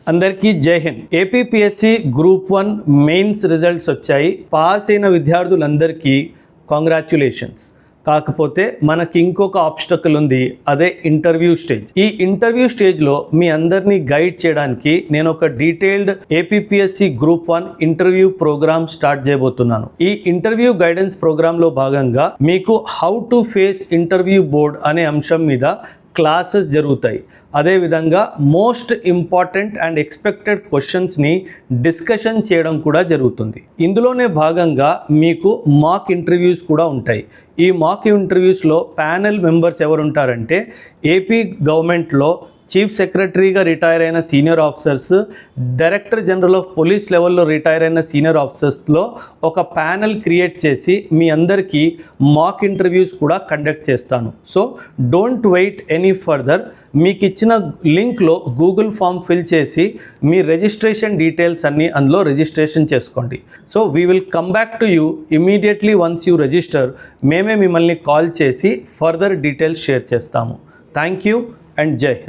అందరికీ జై Hind. APPSC group 1 mains results వచ్చాయి. పాస్ అయిన విద్యార్థులందరికీ కాంగ్రాచ్యులేషన్స్. కాకపోతే మనకి ఇంకొక ఆబ్స్టకల్ ఉంది, అదే ఇంటర్వ్యూ స్టేజ్. ఈ ఇంటర్వ్యూ స్టేజ్లో మీ అందరినీ గైడ్ చేయడానికి నేను ఒక detailed APPSC group 1 interview program start చేయబోతున్నాను. ఈ ఇంటర్వ్యూ గైడెన్స్ ప్రోగ్రాంలో భాగంగా మీకు how to face interview board అనే అంశం మీద క్లాసెస్ జరుగుతాయి. అదేవిధంగా మోస్ట్ ఇంపార్టెంట్ అండ్ ఎక్స్పెక్టెడ్ క్వశ్చన్స్ని డిస్కషన్ చేయడం కూడా జరుగుతుంది. ఇందులోనే భాగంగా మీకు మాక్ ఇంటర్వ్యూస్ కూడా ఉంటాయి. ఈ మాక్ ఇంటర్వ్యూస్లో ప్యానెల్ మెంబర్స్ ఎవరు ఉంటారంటే ఏపీ గవర్నమెంట్లో చీఫ్ సెక్రటరీగా రిటైర్ అయిన senior officers, director general of police లెవెల్లో రిటైర్ అయిన సీనియర్ ఆఫీసర్స్లో ఒక ప్యానెల్ క్రియేట్ చేసి మీ అందరికీ మాక్ ఇంటర్వ్యూస్ కూడా కండక్ట్ చేస్తాను. So don't wait any further. మీకు ఇచ్చిన లింక్లో గూగుల్ ఫామ్ ఫిల్ చేసి మీ రిజిస్ట్రేషన్ డీటెయిల్స్ అన్నీ అందులో రిజిస్ట్రేషన్ చేసుకోండి. So we will come back to you immediately once you register. మేమే మిమ్మల్ని కాల్ చేసి ఫర్దర్ డీటెయిల్స్ షేర్ చేస్తాము. థ్యాంక్ యూ అండ్ జై హింద్.